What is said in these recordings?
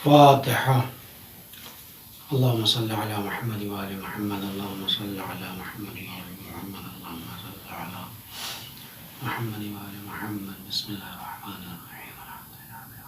فاتحہ. اللهم صل على محمد وآل محمد. اللهم صل على محمد وآل محمد. اللهم صل على محمد وآل محمد. بسم الله الرحمن الرحيم. الحمد لله رب العالمين.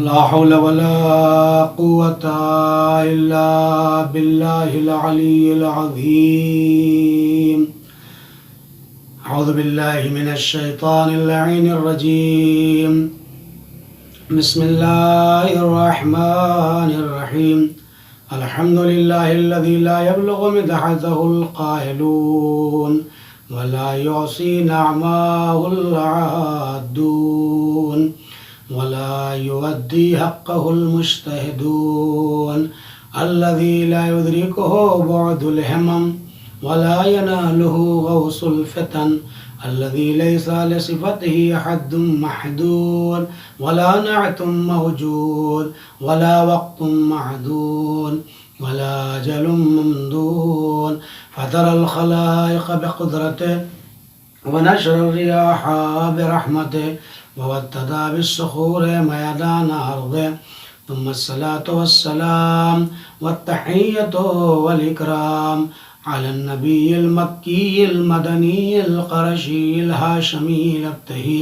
لا حول ولا قوة إلا بالله العلي العظيم. أعوذ بالله من الشيطان اللعين الرجيم. بسم الله الرحمن الرحيم. الحمد لله الذي لا يبلغ مدحته القائلون ولا يعصي نعماه العادون ولا يؤدي حقه المجتهدون الذي لا يدركه بعد الهمم ولا يناله غوص الفتن الذي ليس لصفته حد محدود ولا نعت موجود ولا وقت معدود ولا أجل ممدود فترى الخلائق بقدرته ونشر الرياح برحمته ووتدا بالصخور ميدان أرضه ثم الصلاة والسلام والتحية والإكرام على النبي المكي المدني القرشي الهاشمي الابتهي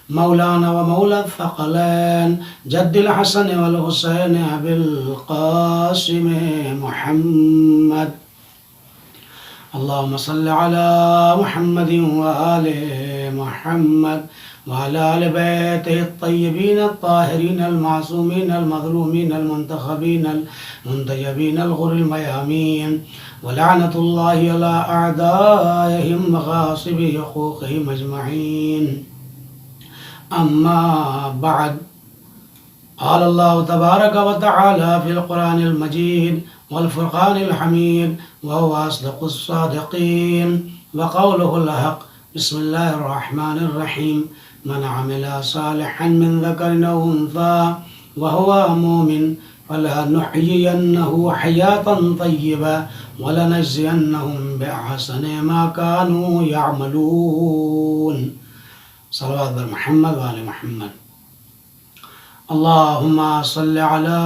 مولانا ومولى الثقلين جد الحسن والحسين أبي القاسم محمد. اللهم صل على محمد وآل محمد وعلى آل بيته الطيبين الطاهرين المعصومين المظلومين المنتخبين المنتجبين الغر الميامين ولعنة الله على أعدائهم وغاصبي حقوقهم أجمعين. أما بعد، قال الله تبارك وتعالى في القرآن المجيد والفرقان الحميد وهو أصدق الصادقين وقوله الحق. بسم الله الرحمن الرحيم. من عمل صالحا من ذكر أو أنثى وهو مؤمن فلنحيينه حياة طيبة ولنجزينهم بأحسن ما كانوا يعملون. صلوات بر محمد وآل محمد. اللهم صل على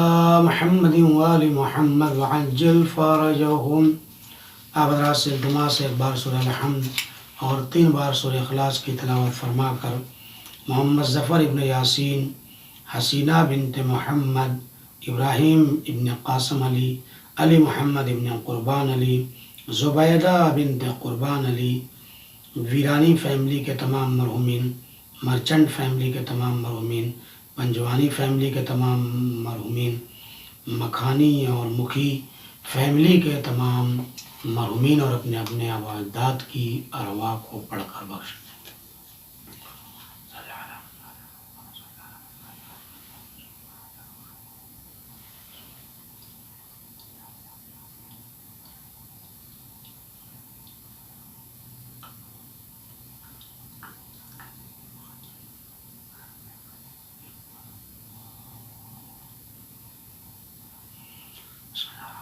محمد وآل محمد وعجل فرجهم. آپ حضرات سے دماغ سے ایک بار سورہ الحمد اور 3 بار سورہ اخلاص کی تلاوت فرما کر محمد ظفر ابن یاسین، حسینہ بنت محمد، ابراہیم ابن قاسم علی، علی محمد ابن قربان علی، زبیدہ بنت قربان علی، ویرانی فیملی کے تمام مرحومین، مرچنٹ فیملی کے تمام مرحومین، پنجوانی فیملی کے تمام مرحومین، مکھانی اور مکھی فیملی کے تمام مرحومین اور اپنے اپنے آباء اجداد کی ارواح کو پڑھ کر بخش دیں.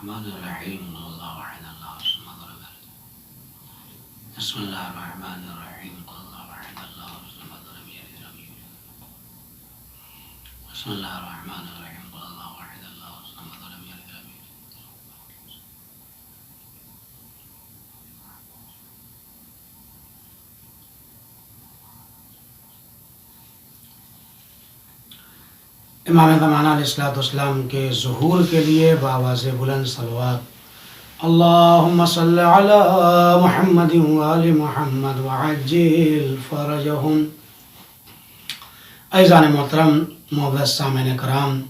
الرحمن الرحیم اللہ واحد اللہ الصمد لم یلد. بسم اللہ الرحمن الرحیم اللہ واحد اللہ الصمد لم یلد ولم یولد. بسم اللہ الرحمن الرحیم اللہ واحد اللہ الصمد لم یلد ولم یولد. امام زمانہ علیہ السلام کے ظہور کے لیے بآواز بلند صلوات. اللہم صل علی محمد وآل محمد وعجل فرجہم. عزیزان محترم، معزز سامعین کرام،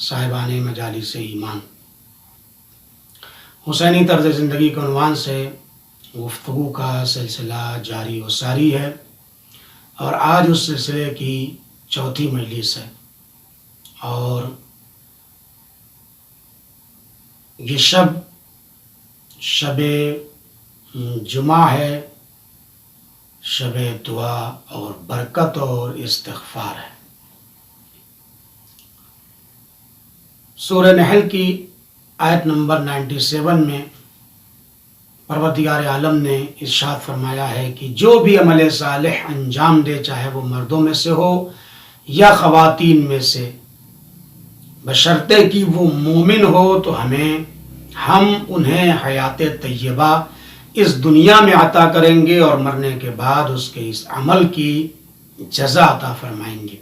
صاحبان مجالس ایمان، حسینی طرز زندگی کے عنوان سے گفتگو کا سلسلہ جاری و ساری ہے اور آج اس سلسلے کی 4تھی مجلس ہے اور یہ شب جمعہ ہے، شب دعا اور برکت اور استغفار ہے. سورہ نحل کی آیت نمبر 97 میں پروردگار عالم نے ارشاد فرمایا ہے کہ جو بھی عمل صالح انجام دے، چاہے وہ مردوں میں سے ہو یا خواتین میں سے، بشرطے کہ وہ مومن ہو، تو ہم انہیں حیات طیبہ اس دنیا میں عطا کریں گے اور مرنے کے بعد اس کے اس عمل کی جزا عطا فرمائیں گے۔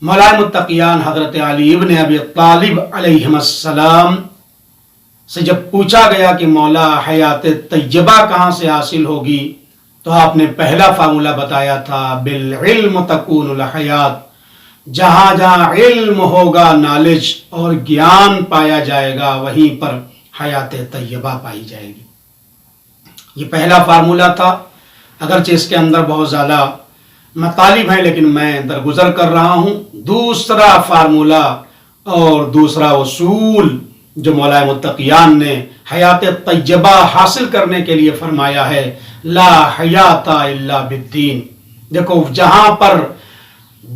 مولا متقیان حضرت علی ابن ابی طالب علیہ السلام سے جب پوچھا گیا کہ مولا حیات طیبہ کہاں سے حاصل ہوگی، تو آپ نے پہلا فارمولہ بتایا تھا، بالعلم تکون الحیات، جہاں جہاں علم ہوگا، نالج اور گیان پایا جائے گا، وہیں پر حیات طیبہ پائی جائے گی۔ یہ پہلا فارمولہ تھا، اگرچہ اس کے اندر بہت زیادہ مطالب ہیں لیکن میں درگزر کر رہا ہوں۔ دوسرا فارمولہ اور دوسرا اصول جو مولا متقیان نے حیات طیبہ حاصل کرنے کے لیے فرمایا ہے، لا حیات الا بالدین۔ دیکھو، جہاں پر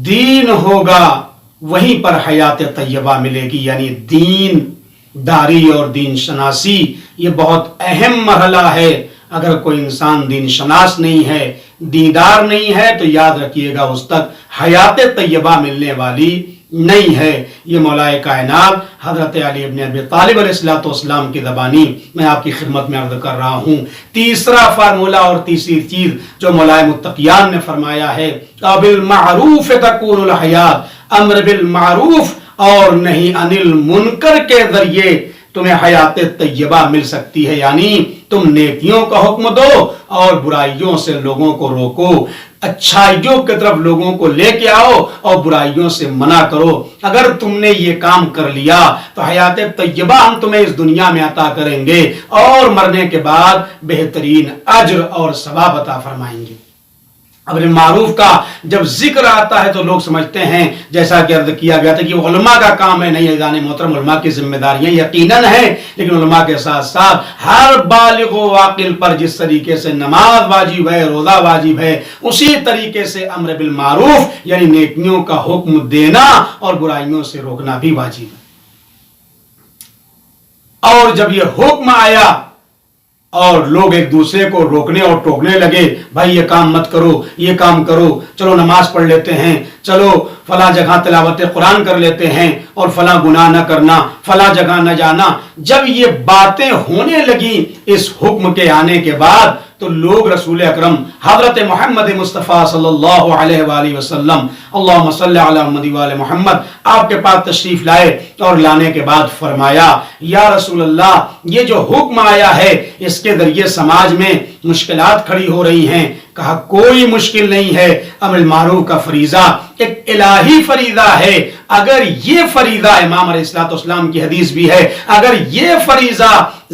دین ہوگا وہیں پر حیات طیبہ ملے گی، یعنی دین داری اور دین شناسی یہ بہت اہم مرحلہ ہے۔ اگر کوئی انسان دین شناس نہیں ہے، دیندار نہیں ہے، تو یاد رکھیے گا اس تک حیات طیبہ ملنے والی نہیں ہے۔ یہ مولا کائنات حضرت علی ابن ابی طالب علیہ السلام کی زبانی میں آپ کی خدمت میں عرض کر رہا ہوں۔ تیسرا فارمولہ اور تیسری چیز جو مولا متقیان نے فرمایا ہے، بالمعروف تکون الحیات، امر بالمعروف اور نہی عن المنکر کے ذریعے تمہیں حیات طیبہ مل سکتی ہے، یعنی تم نیکیوں کا حکم دو اور برائیوں سے لوگوں کو روکو، اچھائیوں کی طرف لوگوں کو لے کے آؤ اور برائیوں سے منع کرو۔ اگر تم نے یہ کام کر لیا تو حیات طیبہ ہم تمہیں اس دنیا میں عطا کریں گے اور مرنے کے بعد بہترین اجر اور ثواب عطا فرمائیں گے۔ امر معروف کا جب ذکر آتا ہے تو لوگ سمجھتے ہیں، جیسا کہ عرض کیا گیا تھا، کہ علماء کا کام ہے۔ نہیں عزیزان محترم، علماء کی ذمہ داریاں یقیناً ہیں، لیکن علماء کے ساتھ ساتھ ہر بالغ و عاقل پر جس طریقے سے نماز واجب ہے، روزہ واجب ہے، اسی طریقے سے امر بالمعروف یعنی نیکیوں کا حکم دینا اور برائیوں سے روکنا بھی واجب ہے۔ اور جب یہ حکم آیا اور لوگ ایک دوسرے کو روکنے اور ٹوکنے لگے، بھائی یہ کام مت کرو، یہ کام کرو، چلو نماز پڑھ لیتے ہیں، چلو فلاں جگہ تلاوت قرآن کر لیتے ہیں، اور فلاں گناہ نہ کرنا، فلاں جگہ نہ جانا۔ جب یہ باتیں ہونے لگی اس حکم کے آنے کے بعد، تو لوگ رسول اکرم حضرت محمد مصطفیٰ صلی اللہ علیہ وآلہ وسلم، اللہم صلی علی محمد وآل محمد، آپ کے پاس تشریف لائے اور لانے کے بعد فرمایا، یا رسول اللہ، یہ جو حکم آیا ہے اس کے ذریعے سماج میں مشکلات کھڑی ہو رہی ہیں۔ کہا کوئی مشکل نہیں ہے، امر معروف کا فریضہ ایک الہی فریضہ ہے۔ اگر یہ فریضہ، امام علیہ السلام کی حدیث بھی ہے، اگر یہ فریضہ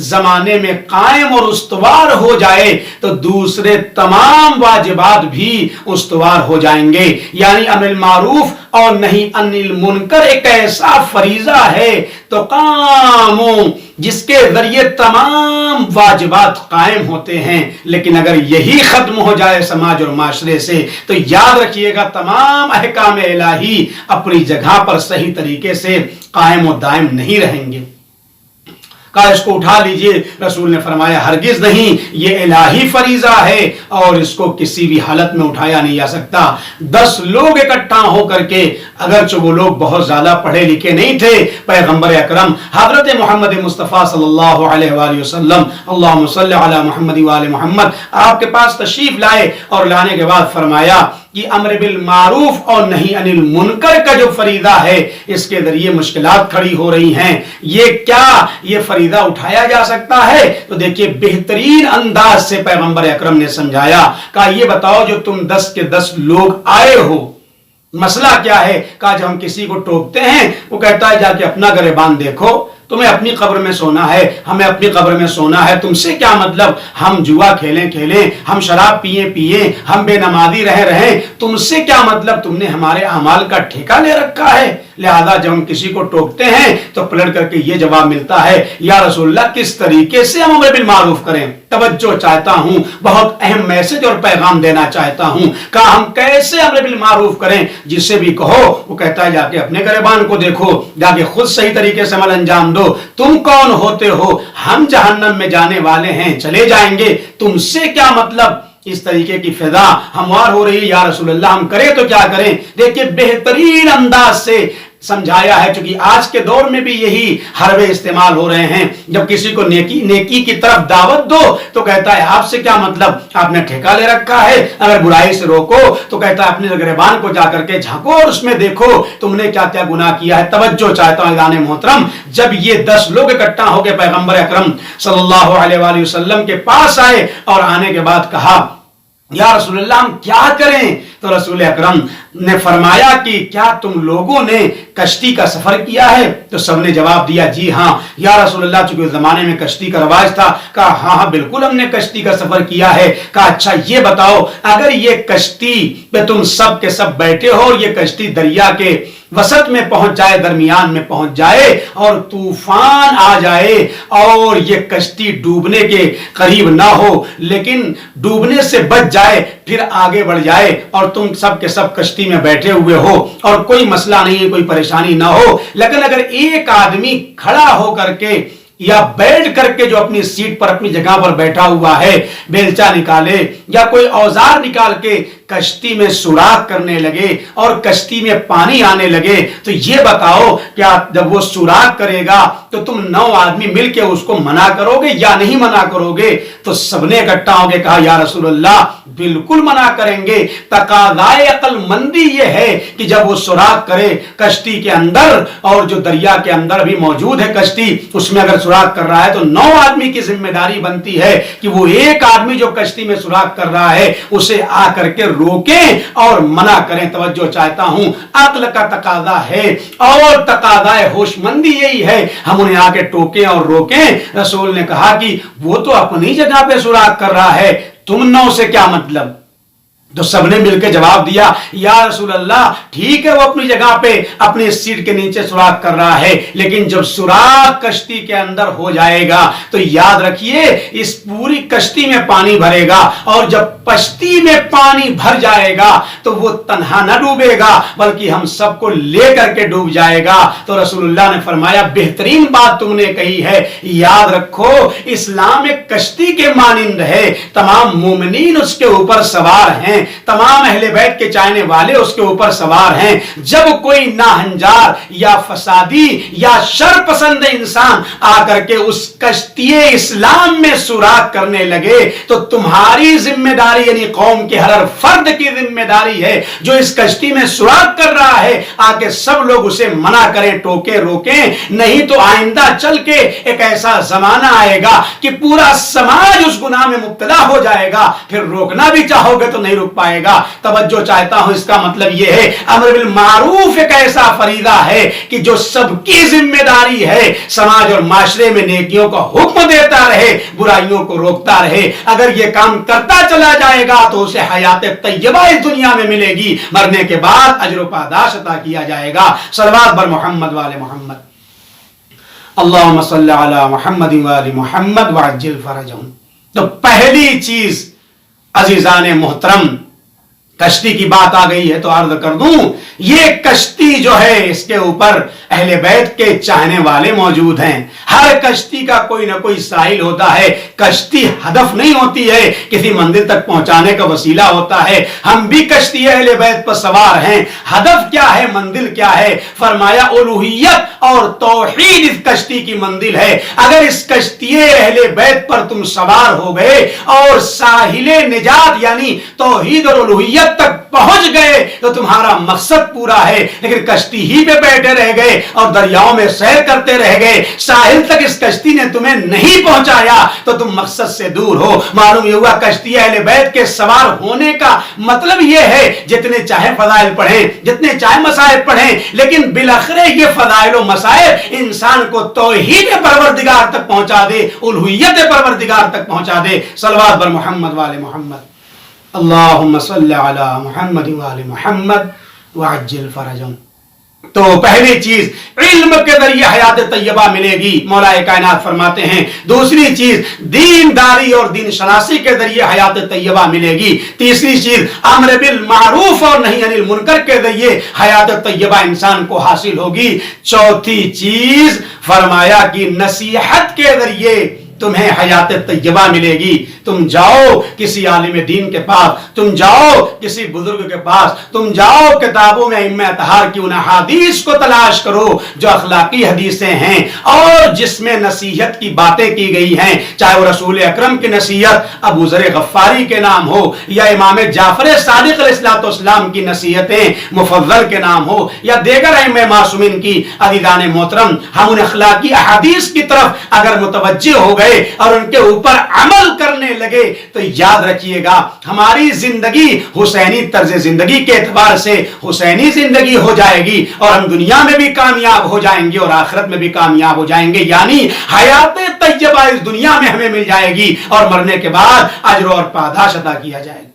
زمانے میں قائم اور استوار ہو جائے تو دوسرے تمام واجبات بھی استوار ہو جائیں گے۔ یعنی امر معروف اور نہی عن المنکر ایک ایسا فریضہ ہے تو قاموں جس کے ذریعے تمام واجبات قائم ہوتے ہیں، لیکن اگر یہی ختم ہو جائے سماج اور معاشرے سے تو یاد رکھیے گا تمام احکام الہی اپنی جگہ پر صحیح طریقے سے قائم و دائم نہیں رہیں گے۔ کہا اس کو اٹھا لیجئے، رسول نے فرمایا ہرگز نہیں، یہ الہی فریضہ ہے اور اس کو کسی بھی حالت میں اٹھایا نہیں جا سکتا۔ 10 لوگ اکٹھا ہو کر کے، اگرچہ وہ لوگ بہت زیادہ پڑھے لکھے نہیں تھے، پیغمبر اکرم حضرت محمد مصطفیٰ صلی اللہ علیہ وآلہ وسلم، اللہم صلی علی محمد وآل محمد، آپ کے پاس تشریف لائے اور لانے کے بعد فرمایا کہ امر بالمعروف اور نہی عن المنکر کا جو فریضہ ہے اس کے ذریعے مشکلات کھڑی ہو رہی ہیں، یہ کیا یہ فریضہ اٹھایا جا سکتا ہے؟ تو دیکھیے بہترین انداز سے پیغمبر اکرم نے سمجھایا، کہا یہ بتاؤ جو تم 10 کے 10 لوگ آئے ہو، مسئلہ کیا ہے؟ کہا جب ہم کسی کو ٹوکتے ہیں وہ کہتا ہے جا کے اپنا گریبان دیکھو، تمہیں اپنی قبر میں سونا ہے، ہمیں اپنی قبر میں سونا ہے، تم سے کیا مطلب؟ ہم جوا کھیلیں، ہم شراب پیئیں، ہم بے نمازی رہیں، تم سے کیا مطلب؟ تم نے ہمارے اعمال کا ٹھیکہ لے رکھا ہے۔ لہذا جب ہم کسی کو ٹوکتے ہیں تو پلٹ کر کے یہ جواب ملتا ہے، یا رسول اللہ کس طریقے سے ہم امر بالمعروف کریں؟ توجہ چاہتا ہوں، بہت اہم میسج اور پیغام دینا چاہتا ہوں کہ ہم کیسے امر بالمعروف کریں۔ جس سے بھی کہو وہ کہتا ہے جا کے اپنے گریبان کو دیکھو، جا کے خود صحیح طریقے سے عمل انجام دو۔ تم کون ہوتے ہو؟ ہم جہنم میں جانے والے ہیں، چلے جائیں گے، تم سے کیا مطلب؟ اس طریقے کی فضا ہموار ہو رہی ہے، یا رسول اللہ ہم کریں تو کیا کریں؟ دیکھیں بہترین انداز سے سمجھایا ہے، چونکہ آج کے دور میں بھی یہی حربے استعمال ہو رہے ہیں۔ جب کسی کو نیکی کی طرف دعوت دو تو کہتا ہے آپ سے کیا مطلب؟ آپ نے ٹھیکہ لے رکھا ہے۔ اگر برائی سے روکو تو کہتا ہے اپنے گریبان کو جا کر کے جھانکو اور اس میں دیکھو تم نے کیا کیا گناہ کیا ہے۔ توجہ چاہتا ہوں اذان محترم، جب یہ 10 لوگ اکٹھا ہو کے پیغمبر اکرم صلی اللہ علیہ وآلہ وسلم کے پاس آئے اور آنے کے بعد کہا یا رسول اللہ ہم کیا کریں؟ تو رسول اکرم نے فرمایا کہ کیا تم لوگوں نے کشتی کا سفر کیا ہے؟ تو سب نے جواب دیا جی ہاں یا رسول اللہ، چونکہ اس زمانے میں کشتی کا رواج تھا۔ کہا ہاں بالکل ہم نے کشتی کا سفر کیا ہے۔ کہا اچھا یہ بتاؤ، اگر یہ کشتی پہ تم سب کے سب بیٹھے ہو اور یہ کشتی دریا کے وسط میں پہنچ جائے، درمیان میں پہنچ جائے اور طوفان آ جائے اور یہ کشتی ڈوبنے کے قریب نہ ہو لیکن ڈوبنے سے بچ جائے، پھر آگے بڑھ جائے اور تم سب کے سب کشتی میں بیٹھے ہوئے ہو اور کوئی مسئلہ نہیں، کوئی پریشانی نہ ہو، لیکن اگر ایک آدمی کھڑا ہو کر کے یا بیٹھ کر کے جو اپنی سیٹ پر اپنی جگہ پر بیٹھا ہوا ہے بیلچا نکالے یا کوئی اوزار نکال کے کشتی میں سوراخ کرنے لگے اور کشتی میں پانی آنے لگے، تو یہ بتاؤ کیا جب وہ سوراخ کرے گا تو تم 9 آدمی مل کے اس کو منع کرو گے یا نہیں منع کرو گے؟ تو سب نے اکٹھا ہو کے کہا یا رسول اللہ بالکل منع کریں گے۔ تقاضائے عقل مندی یہ ہے کہ جب وہ سوراخ کرے کشتی کے اندر اور جو دریا کے اندر بھی موجود ہے کشتی، اس میں اگر سوراخ کر رہا ہے تو 9 آدمی کی ذمہ داری بنتی ہے کہ وہ ایک آدمی جو کشتی میں سوراخ کر رہا ہے اسے آ کر کے روکیں اور منع کریں۔ توجہ چاہتا ہوں، عقل کا تقاضا ہے اور تقاضائے ہوش مندی یہی ہے، ہم انہیں آ کے ٹوکیں اور روکیں۔ رسول نے کہا کہ وہ تو اپنی جگہ پہ سوراخ کر رہا ہے، تم 9 سے کیا مطلب؟ تو سب نے مل کے جواب دیا یا رسول اللہ ٹھیک ہے وہ اپنی جگہ پہ اپنی سیٹ کے نیچے سوراخ کر رہا ہے، لیکن جب سوراخ کشتی کے اندر ہو جائے گا تو یاد رکھیے اس پوری کشتی میں پانی بھرے گا اور جب کشتی میں پانی بھر جائے گا تو وہ تنہا نہ ڈوبے گا بلکہ ہم سب کو لے کر کے ڈوب جائے گا۔ تو رسول اللہ نے فرمایا بہترین بات تم نے کہی ہے، یاد رکھو اسلام ایک کشتی کے مانند ہے، تمام مومنین اس کے اوپر سوار ہیں، تمام اہل بیت کے چاہنے والے اس کے اوپر سوار ہیں۔ جب کوئی ناہنجار یا فسادی یا شر پسند انسان آ کر کے اس کشتی اسلام میں سوراخ کرنے لگے تو تمہاری ذمہ داری یعنی قوم کے ہر فرد کی ذمہ داری ہے جو اس کشتی میں سوراخ کر رہا ہے آ کے سب لوگ اسے منع کریں، ٹوکیں، روکیں، نہیں تو آئندہ چل کے ایک ایسا زمانہ آئے گا کہ پورا سماج اس گناہ میں مبتلا ہو جائے گا، پھر روکنا بھی چاہو گے تو نہیں روک پائے گا۔ توجہ چاہتا ہوں، اس کا مطلب یہ ہے امر بالمعروف ایک ایسا فریضہ ہے کہ جو سب کی ذمہ داری ہے، سماج اور معاشرے میں نیکیوں کا حکم دیتا رہے، برائیوں کو روکتا رہے۔ اگر یہ کام کرتا چلا جائے گا تو اسے حیات طیبہ اس دنیا میں ملے گی، مرنے کے بعد اجر و پاداش عطا کیا جائے گا۔ صلوات بر محمد وآل محمد، اللہم صلی علی محمد وآل محمد وعجل فرجہم۔ تو پہلی چیز عزیزان محترم، کشتی کی بات آ گئی ہے تو عرض کر دوں یہ کشتی جو ہے اس کے اوپر اہل بیت کے چاہنے والے موجود ہیں۔ ہر کشتی کا کوئی نہ کوئی ساحل ہوتا ہے، کشتی ہدف نہیں ہوتی ہے، کسی منزل تک پہنچانے کا وسیلہ ہوتا ہے۔ ہم بھی کشتی اہل بیت پر سوار ہیں، ہدف کیا ہے، منزل کیا ہے؟ فرمایا الوہیت اور توحید اس کشتی کی منزل ہے۔ اگر اس کشتی اہل بیت پر تم سوار ہو گئے اور ساحل نجات یعنی توحید اور الوہیت منزلت تک پہنچ گئے تو تمہارا مقصد پورا ہے، لیکن کشتی ہی پہ بیٹھے رہ گئے اور دریاؤں میں سیر کرتے رہ گئے، ساحل تک اس کشتی نے تمہیں نہیں پہنچایا تو تم مقصد سے دور ہو۔ معلوم یہ ہوا کشتی اہل بیت کے سوار ہونے کا مطلب یہ ہے جتنے چاہے فضائل پڑھیں، جتنے چاہے مسائل پڑھیں، لیکن بالآخر یہ فضائل و مسائل انسان کو توحید پروردگار تک پہنچا دے، الوہیت پروردگار تک پہنچا دے۔ صلوات بر محمد وآل محمد، اللہم صلی علی محمد وآل محمد وعجل فرجهم۔ تو پہلی چیز علم کے ذریعے حیات طیبہ ملے گی، مولا کائنات فرماتے ہیں۔ دوسری چیز دینداری اور دین شناسی کے ذریعے حیات طیبہ ملے گی۔ تیسری چیز امر بالمعروف اور نہی عن المنکر کے ذریعے حیات طیبہ انسان کو حاصل ہوگی۔ چوتھی چیز فرمایا کہ نصیحت کے ذریعے تمہیں حیات طیبہ ملے گی۔ تم جاؤ کسی عالم دین کے پاس، تم جاؤ کسی بزرگ کے پاس، تم جاؤ کتابوں میں ائمہ اطہار کی ان حدیث کو تلاش کرو جو اخلاقی حدیثیں ہیں اور جس میں نصیحت کی باتیں کی گئی ہیں، چاہے وہ رسول اکرم کی نصیحت ابو ذر غفاری کے نام ہو، یا امام جعفر صادق علیہ السلام کی نصیحتیں مفضل کے نام ہو، یا دیگر ائمہ معصومین کی۔ عزیزان محترم، ہم ان اخلاقی احادیث کی طرف اگر متوجہ ہو گئے اور ان کے اوپر عمل کرنے لگے تو یاد رکھیے گا ہماری زندگی حسینی طرز زندگی کے اعتبار سے حسینی زندگی ہو جائے گی، اور ہم دنیا میں بھی کامیاب ہو جائیں گے اور آخرت میں بھی کامیاب ہو جائیں گے، یعنی حیات طیبہ اس دنیا میں ہمیں مل جائے گی اور مرنے کے بعد اجر اور پاداش عطا کیا جائے گا۔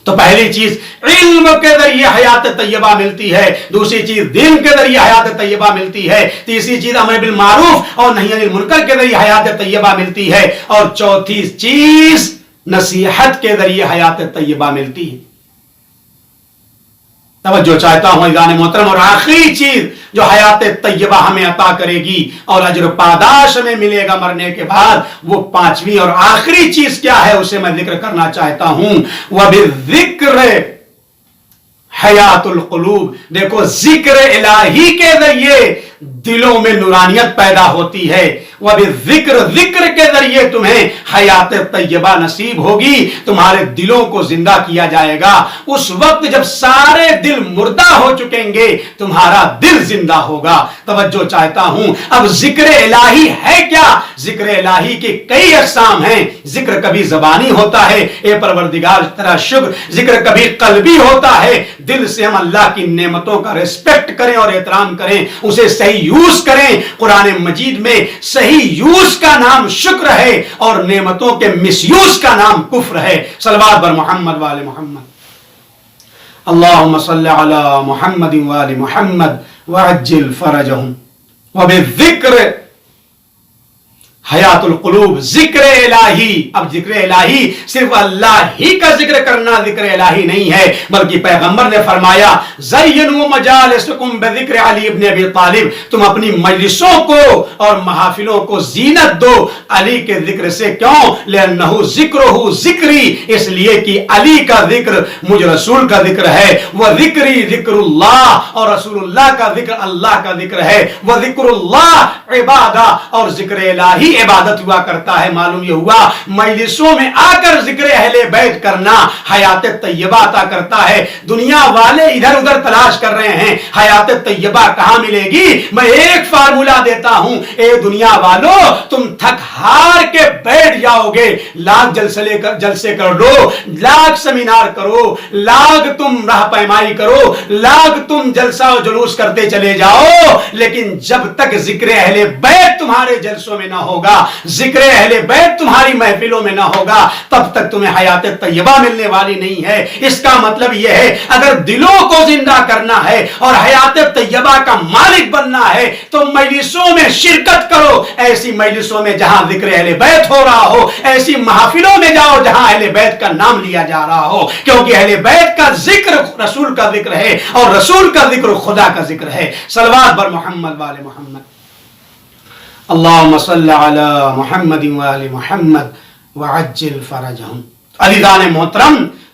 تو پہلی چیز علم کے ذریعے حیات طیبہ ملتی ہے، دوسری چیز دین کے ذریعے حیات طیبہ ملتی ہے، تیسری چیز امر بالمعروف اور نہی عن المنکر کے ذریعے حیات طیبہ ملتی ہے، اور چوتھی چیز نصیحت کے ذریعے حیات طیبہ ملتی ہے۔ توجہ چاہتا ہوں عزیزان محترم، اور آخری چیز جو حیات طیبہ ہمیں عطا کرے گی اور اجر و پاداش ہمیں ملے گا مرنے کے بعد، وہ پانچویں اور آخری چیز کیا ہے اسے میں ذکر کرنا چاہتا ہوں۔ وَبِالذِّكْرِ حیات القلوب۔ دیکھو ذکر الہی کے ذریعے دلوں میں نورانیت پیدا ہوتی ہے، وَبِالذِّكْرِ ذکر کے ذریعے تمہیں حیات طیبہ نصیب ہوگی، تمہارے دلوں کو زندہ کیا جائے گا۔ اس وقت جب سارے دل مردہ ہو چکیں گے تمہارا دل زندہ ہوگا۔ توجہ چاہتا ہوں، اب ذکر الہی ہے کیا؟ ذکر الہی کے کئی اقسام ہیں۔ ذکر کبھی زبانی ہوتا ہے، اے پروردگار تیرا شکر، ذکر کبھی قلبی ہوتا ہے، دل سے ہم اللہ کی نعمتوں کا ریسپیکٹ کریں اور احترام کریں، اسے صحیح یوز کریں۔ قرآن مجید میں صحیح یوز کا نام شکر ہے اور نعمتوں کے مس یوز کا نام کفر ہے۔ صلوات بر محمد وآل محمد، اللہم صلی علی محمد وآل محمد وعجل فرجهم۔ وبالذکر حیات القلوب، ذکر الہی۔ اب ذکر الہی صرف اللہ ہی کا ذکر کرنا ذکر الہی نہیں ہے، بلکہ پیغمبر نے فرمایا زینوا مجالسکم بذکر علی ابن ابی طالب، تم اپنی مجلسوں کو اور محافلوں کو زینت دو علی کے ذکر سے۔ کیوں؟ لأنہ ذکرہ ذکری، اس لیے کہ علی کا ذکر مجھ رسول کا ذکر ہے، وہ ذکری ذکر اللہ، اور رسول اللہ کا ذکر اللہ کا ذکر ہے، وہ ذکر اللہ عبادہ، اور ذکر الہی عبادت ہوا کرتا ہے۔ معلوم یہ ہوا مجلسوں میں آ کر ذکر اہل بیت کرنا حیات طیبہ عطا کرتا ہے۔ دنیا والے ادھر ادھر تلاش کر رہے ہیں حیات طیبہ کہاں ملے گی؟ میں ایک فارمولا دیتا ہوں، اے دنیا والو، تم تھک ہار کے بیٹھ جاؤ گے، لاکھ جلسے کر لو، لاکھ سیمینار کرو، لاکھ تم راہ پیمائی کرو، لاکھ تم جلسہ و جلوس کرتے چلے جاؤ، لیکن جب تک ذکر اہل بیت تمہارے جلسوں میں نہ ہوگا، ذکر اہل بیت تمہاری محفلوں میں نہ ہوگا، تب تک تمہیں حیات طیبہ ملنے والی نہیں ہے۔ اس کا مطلب یہ ہے اگر دلوں کو زندہ کرنا ہے اور حیات طیبہ کا مالک بننا ہے تو مجلسوں میں شرکت کرو، ایسی مجلسوں میں جہاں ذکر اہل بیت ہو رہا ہو، ایسی محافلوں میں جاؤ جہاں اہل بیت کا نام لیا جا رہا ہو، کیونکہ اہل بیت کا ذکر رسول کا ذکر ہے اور رسول کا ذکر خدا کا ذکر ہے۔ صلوات بر محمد وآل محمد، اللہم صلی علی محمد وآل محمد وعجل فرجهم۔ عزیزان محترم،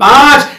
5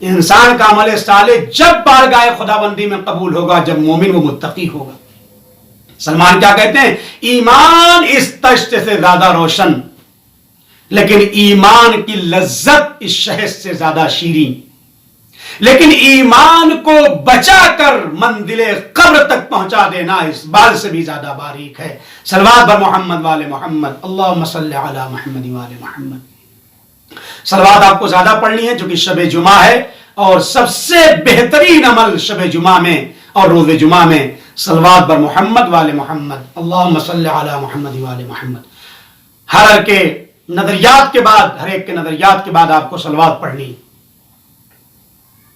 انسان کا عمل صالح جب بارگاہ خداوندی میں قبول ہوگا جب مومن و متقی ہوگا۔ سلمان کیا کہتے ہیں؟ ایمان اس طشت سے زیادہ روشن، لیکن ایمان کی لذت اس شہد سے زیادہ شیریں، لیکن ایمان کو بچا کر منزل قبر تک پہنچا دینا اس بال سے بھی زیادہ باریک ہے۔ صلوات بر محمد وآل محمد، اللہم صلی علی محمد وآل محمد۔ صلوات آپ کو زیادہ پڑھنی ہے چونکہ شب جمعہ ہے، اور سب سے بہترین عمل شب جمعہ میں اور روز جمعہ میں صلوات بر محمد وآل محمد، اللہم صلی علی محمد وآل محمد۔ ہر ایک کے نظریات کے بعد آپ کو صلوات پڑھنی۔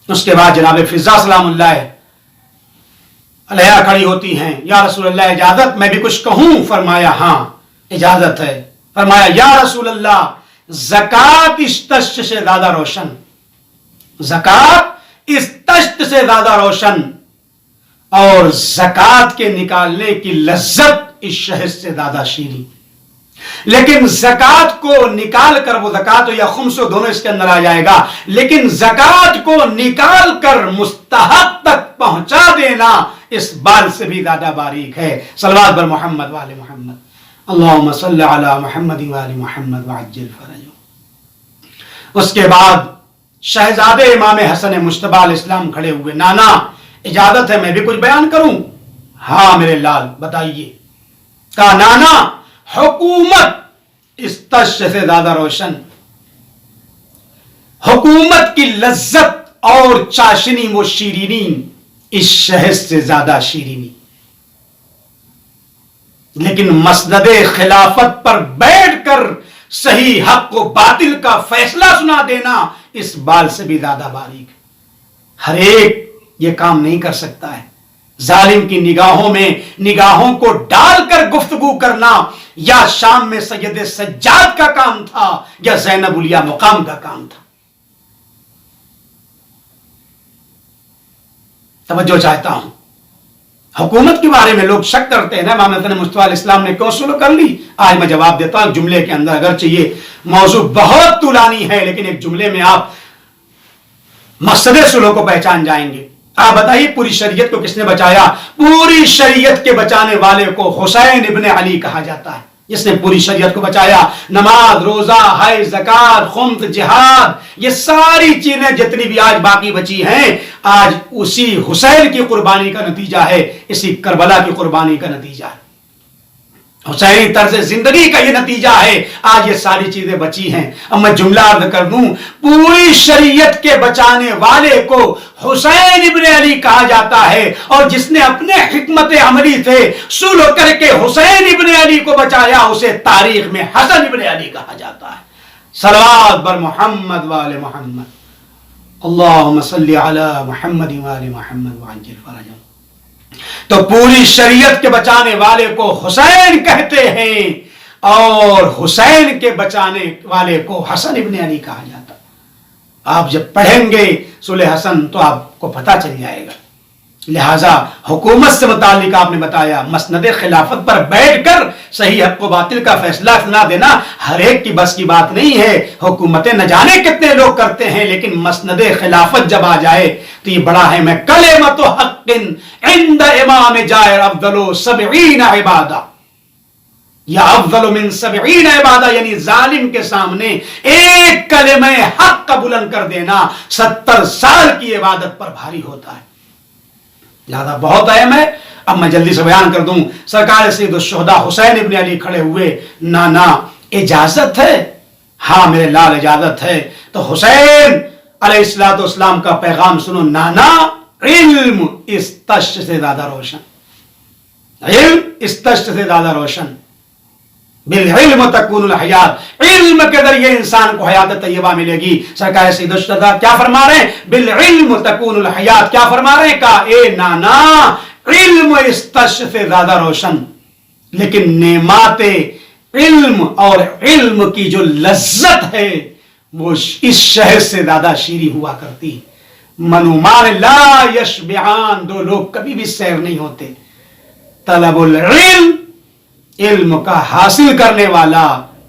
اس کے بعد جناب فضا سلام اللہ علیہ کھڑی ہوتی ہیں، یا رسول اللہ اجازت میں بھی کچھ کہوں؟ فرمایا ہاں اجازت ہے۔ فرمایا یا رسول اللہ زکوٰۃ اس تشت سے زیادہ روشن، زکوٰۃ اس تشت سے زیادہ روشن، اور زکوٰۃ کے نکالنے کی لذت اس شہد سے زیادہ شیریں۔ لیکن زکوٰۃ کو نکال کر، وہ زکوٰۃ یا خمس دونوں اس کے اندر آ جائے گا، لیکن زکوٰۃ کو نکال کر مستحق تک پہنچا دینا اس بال سے بھی زیادہ باریک ہے۔ صلوات بر محمد وآل محمد، اللہم صلی علی محمد وآل محمد وعجل فرجہ۔ اس کے بعد شہزادے امام حسن مجتبی علیہ السلام کھڑے ہوئے، نانا اجازت ہے میں بھی کچھ بیان کروں؟ ہاں میرے لال بتائیے۔ کہا نانا حکومت اس تشت سے زیادہ روشن، حکومت کی لذت اور چاشنی و شیرینی اس شہد سے زیادہ شیرینی، لیکن مسند خلافت پر بیٹھ کر صحیح حق و باطل کا فیصلہ سنا دینا اس بال سے بھی زیادہ باریک ہے۔ ہر ایک یہ کام نہیں کر سکتا ہے۔ ظالم کی نگاہوں میں نگاہوں کو ڈال کر گفتگو کرنا یا شام میں سید سجاد کا کام تھا یا زینب الیاء مقام کا کام تھا۔ توجہ چاہتا ہوں، حکومت کے بارے میں لوگ شک کرتے ہیں نا، امام حسن مجتبی علیہ السلام نے کیوں سلو کر لی؟ آج میں جواب دیتا ہوں جملے کے اندر، اگرچہ یہ موضوع بہت طولانی ہے لیکن ایک جملے میں آپ مقصد سلو کو پہچان جائیں گے۔ آپ بتائیے پوری شریعت کو کس نے بچایا؟ پوری شریعت کے بچانے والے کو حسین ابن علی کہا جاتا ہے، جس نے پوری شریعت کو بچایا۔ نماز، روزہ، حج، زکوٰۃ، خمس، جہاد، یہ ساری چیزیں جتنی بھی آج باقی بچی ہیں، آج اسی حسین کی قربانی کا نتیجہ ہے، اسی کربلا کی قربانی کا نتیجہ ہے، حسینی طرز زندگی کا یہ نتیجہ ہے، آج یہ ساری چیزیں بچی ہیں۔ اب میں جملہ عرض کر دوں، پوری شریعت کے بچانے والے کو حسین ابن علی کہا جاتا ہے، اور جس نے اپنے حکمت عملی سے سلو کر کے حسین ابن علی کو بچایا اسے تاریخ میں حسن ابن علی کہا جاتا ہے۔ صلوات بر محمد وآل محمد، اللہم صلی علی محمد وآل محمد وعجل فرجہ۔ تو پوری شریعت کے بچانے والے کو حسین کہتے ہیں، اور حسین کے بچانے والے کو حسن ابن علی کہا جاتا ہے۔ آپ جب پڑھیں گے صلح حسن تو آپ کو پتہ چل جائے گا۔ لہذا حکومت سے متعلق آپ نے بتایا، مسند خلافت پر بیٹھ کر صحیح حق و باطل کا فیصلہ سنا دینا ہر ایک کی بس کی بات نہیں ہے۔ حکومتیں نہ جانے کتنے لوگ کرتے ہیں، لیکن مسند خلافت جب آ جائے تو یہ بڑا ہے۔ میں کلمۃ حق عند امام جائر افضل 70 عبادہ، یا افضل من 70 عبادہ، یعنی ظالم کے سامنے ایک کلمہ حق کا بلند کر دینا 70 سال کی عبادت پر بھاری ہوتا ہے۔ لہذا بہت اہم ہے۔ اب میں جلدی سے بیان کر دوں، سرکار سید الشہداء حسین ابن علی کھڑے ہوئے، نانا اجازت ہے؟ ہاں میرے لال اجازت ہے۔ تو حسین علیہ السلام کا پیغام سنو، نانا علم اس تشت سے زیادہ روشن، علم اس تشت سے زیادہ روشن، بالعلم تکون الحیات، علم کے ذریعے انسان کو حیات طیبہ ملے گی۔ سرکار سید الشہداء کیا فرما رہے ہیں؟ بالعلم تکون الحیات، کیا فرما رہے ہیں؟ کہا اے نانا علم اس تشت سے زیادہ روشن، لیکن نعمات علم اور علم کی جو لذت ہے وہ اس شہر سے زیادہ شیریں ہوا کرتی۔ منومان لا یشبعان، دو لوگ کبھی بھی سیر نہیں ہوتے، طلب العلم، علم کا حاصل کرنے والا،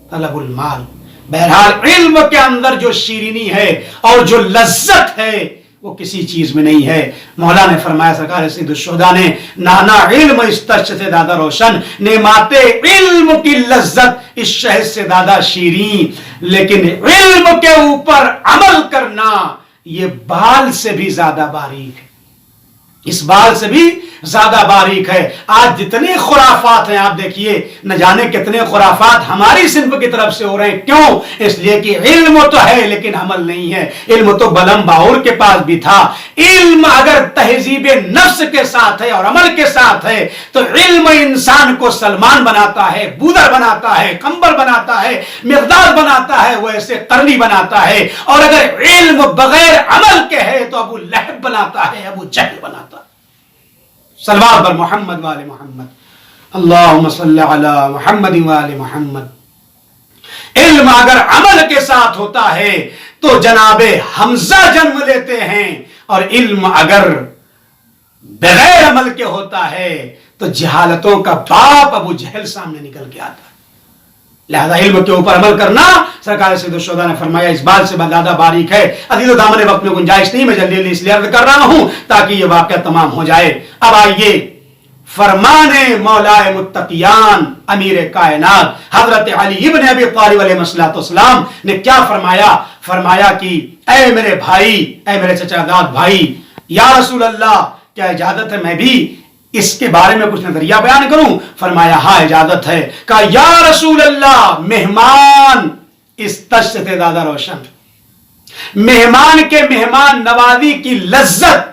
طلب المال، بہرحال علم کے اندر جو شیرینی ہے اور جو لذت ہے وہ کسی چیز میں نہیں ہے. مولا نے فرمایا، سرکار سید الشہداء نے، نانا علم اس تشت سے زیادہ روشن، نعمات علم کی لذت اس شہد سے زیادہ شیریں، لیکن علم کے اوپر عمل کرنا یہ بال سے بھی زیادہ باریک ہے، اس بال سے بھی زیادہ باریک ہے. آج جتنے خرافات ہیں آپ دیکھیے، نہ جانے کتنے خرافات ہماری صنف کی طرف سے ہو رہے ہیں. کیوں؟ اس لیے کہ علم تو ہے لیکن عمل نہیں ہے. علم تو بلم باور کے پاس بھی تھا. علم اگر تہذیب نفس کے ساتھ ہے اور عمل کے ساتھ ہے تو علم انسان کو سلمان بناتا ہے، بودر بناتا ہے، کمبر بناتا ہے، مقدار بناتا ہے، وہ ایسے قرنی بناتا ہے. اور اگر علم بغیر عمل کے ہے تو ابو لہب بناتا ہے، ابو جہل بناتا ہے. صلوات بر محمد وآل محمد، اللہم صلی علی محمد وآل محمد. علم اگر عمل کے ساتھ ہوتا ہے تو جناب حمزہ جنم لیتے ہیں، اور علم اگر بغیر عمل کے ہوتا ہے تو جہالتوں کا باپ ابو جہل سامنے نکل کے آتا ہے. لہذا علم کے اوپر عمل کرنا، سرکار سید الشہداء نے فرمایا، اس بات سے زیادہ باریک ہے. عزیز و دامن وقت میں گنجائش نہیں، میں جلدی اس لیے عرض کر رہا ہوں تاکہ یہ واقعہ تمام ہو جائے. اب آئیے فرمان مولا متقیان امیر کائنات حضرت علی ابن ابی طالب علیہ السلام نے کیا فرمایا. فرمایا کہ اے میرے بھائی، اے میرے چچا داد بھائی، یا رسول اللہ، کیا اجازت ہے میں بھی اس کے بارے میں کچھ نظریہ بیان کروں؟ فرمایا ہاں اجازت ہے. کہا یا رسول اللہ، مہمان اس تشت سے زیادہ روشن، مہمان کے مہمان نوازی کی لذت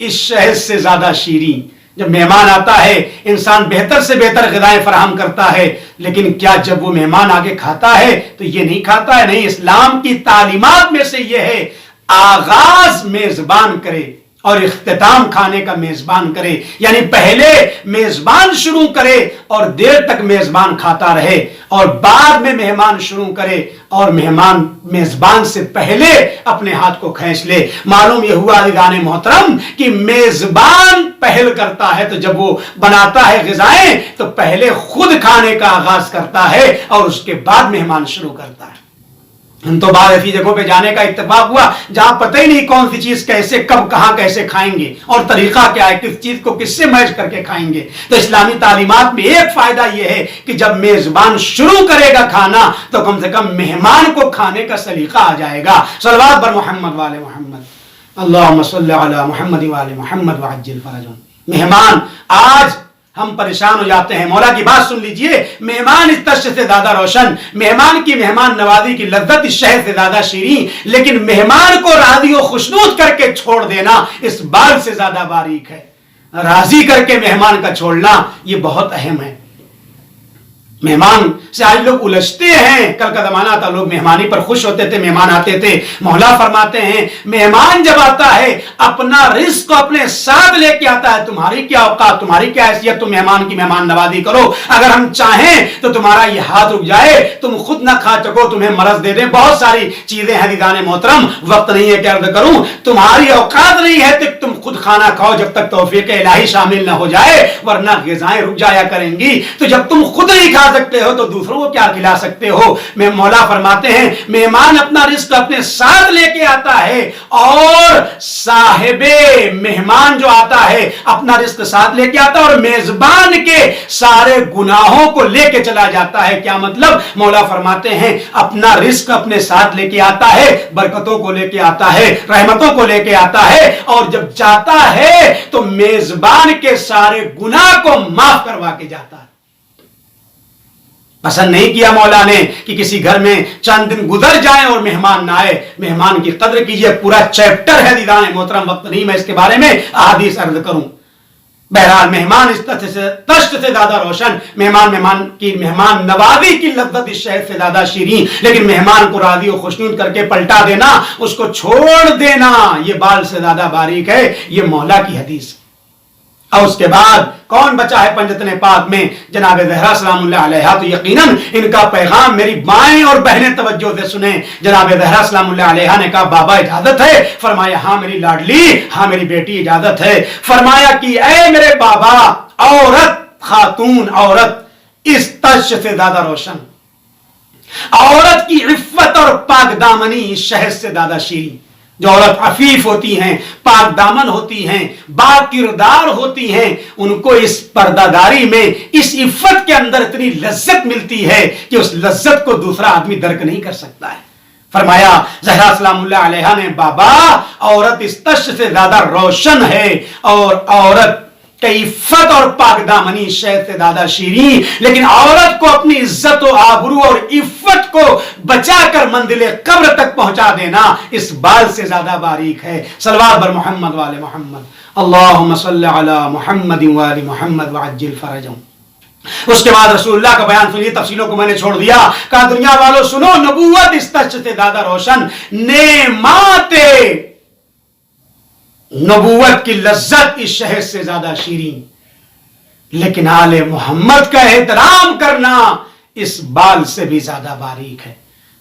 اس شہد سے زیادہ شیریں. جب مہمان آتا ہے انسان بہتر سے بہتر غذائیں فراہم کرتا ہے، لیکن کیا جب وہ مہمان آگے کھاتا ہے تو یہ نہیں کھاتا ہے؟ نہیں. اسلام کی تعلیمات میں سے یہ ہے، آغاز میزبان کرے اور اختتام کھانے کا میزبان کرے. یعنی پہلے میزبان شروع کرے اور دیر تک میزبان کھاتا رہے، اور بعد میں مہمان شروع کرے اور مہمان میزبان سے پہلے اپنے ہاتھ کو کھینچ لے. معلوم یہ ہوا عزیزان محترم کہ میزبان پہل کرتا ہے، تو جب وہ بناتا ہے غذائیں تو پہلے خود کھانے کا آغاز کرتا ہے اور اس کے بعد مہمان شروع کرتا ہے. ہم تو بعض ایسی جگہوں پہ جانے کا اتفاق ہوا جہاں پتہ ہی نہیں کون سی چیز کیسے، کب، کہاں، کیسے کھائیں گے اور طریقہ کیا ہے، کس چیز کو کس سے میچ کر کے کھائیں گے. تو اسلامی تعلیمات میں ایک فائدہ یہ ہے کہ جب میزبان شروع کرے گا کھانا تو کم سے کم مہمان کو کھانے کا سلیقہ آ جائے گا. صلوات بر محمد وآل محمد، اللہم صلی علی محمد وآل محمد وعجل فرجهم. مہمان، آج ہم پریشان ہو جاتے ہیں. مولا کی بات سن لیجئے، مہمان اس تشت سے زیادہ روشن، مہمان کی مہمان نوازی کی لذت اس شہد سے زیادہ شیریں، لیکن مہمان کو راضی و خوشنود کر کے چھوڑ دینا اس بال سے زیادہ باریک ہے. راضی کر کے مہمان کا چھوڑنا یہ بہت اہم ہے. مہمان سے آج لوگ الجھتے ہیں. کل کا زمانہ تھا لوگ مہمانی پر خوش ہوتے تھے، مہمان آتے تھے. مولا فرماتے ہیں مہمان جب آتا ہے اپنا رزق اپنے ساتھ لے کے آتا ہے. تمہاری کیا اوقات، تمہاری کیا حیثیت، تم مہمان کی مہمان نوازی کرو. اگر ہم چاہیں تو تمہارا یہ ہاتھ رک جائے، تم خود نہ کھا سکو، تمہیں مرض دے دیں. بہت ساری چیزیں ہیں عزیزان محترم، وقت نہیں ہے کہ عرض کروں. تمہاری اوقات نہیں ہے کہ تم خود کھانا کھاؤ جب تک توفیق الہی شامل نہ ہو جائے، ورنہ غذائیں رک جایا کریں گی. تو جب تم خود نہیں کھا سکتے ہو تو دوسروں کو کیا کھلا سکتے ہو؟ میں مولا فرماتے ہیں مہمان اپنا رزق اپنے ساتھ لے کے آتا ہے، اور صاحب مہمان جو آتا ہے اپنا رزق ساتھ لے کے آتا ہے اور میزبان کے سارے گناہوں کو لے کے چلا جاتا ہے. کیا مطلب؟ مولا فرماتے ہیں اپنا رزق اپنے ساتھ لے کے آتا ہے، برکتوں کو لے کے آتا ہے، رحمتوں کو لے کے آتا ہے، اور جب جاتا ہے تو میزبان کے سارے گناہ کو معاف کروا کے جاتا ہے. پسند نہیں کیا مولا نے کہ کسی گھر میں چند دن گزر جائیں اور مہمان نہ آئے. مہمان کی قدر کیجئے، پورا چیپٹر ہے دیدان محترم، وقت نہیں میں اس کے بارے میں احادیث عرض کروں. بہرحال مہمان اس تشت سے زیادہ روشن، مہمان کی مہمان نوازی کی لذت اس شہد سے زیادہ شیریں، لیکن مہمان کو راضی و خوشنود کر کے پلٹا دینا، اس کو چھوڑ دینا، یہ بال سے زیادہ باریک ہے. یہ مولا کی حدیث. اور اس کے بعد کون بچا ہے پنجتن پاک میں؟ جناب زہرا سلام اللہ علیہا. تو یقیناً ان کا پیغام میری مائیں اور بہنیں توجہ سے سنیں. جناب زہرا سلام اللہ علیہا نے کہا بابا اجازت ہے؟ فرمایا ہاں میری لاڈلی، ہاں میری بیٹی اجازت ہے. فرمایا کہ اے میرے بابا، عورت، خاتون عورت اس تشت سے زیادہ روشن، عورت کی عفت اور پاک دامنی شہد سے زیادہ شیریں. جو عورت عفیف ہوتی ہیں، پاک دامن ہوتی ہیں، با کردار ہوتی ہیں، ان کو اس پردہ داری میں، اس عفت کے اندر اتنی لذت ملتی ہے کہ اس لذت کو دوسرا آدمی درک نہیں کر سکتا ہے. فرمایا زہرا سلام اللہ علیہا نے، بابا عورت اس تش سے زیادہ روشن ہے اور عورت کی عفت اور پاک دامنی شہد سے زیادہ شیریں، لیکن عورت کو اپنی عزت و آبرو اور عفت کو بچا کر منزل قبر تک پہنچا دینا اس بال سے زیادہ باریک ہے. صلوات بر محمد وآل محمد. اللہم صلی علی محمد وآل محمد وعجل فرجہم. اس کے بعد رسول اللہ کا بیان سنیے، تفصیلوں کو میں نے چھوڑ دیا. کہا دنیا والوں سنو، نبوت اس تش سے زیادہ روشن، نعمات نبوت کی لذت اس شہد سے زیادہ شیریں، لیکن آل محمد کا احترام کرنا اس بال سے بھی زیادہ باریک ہے.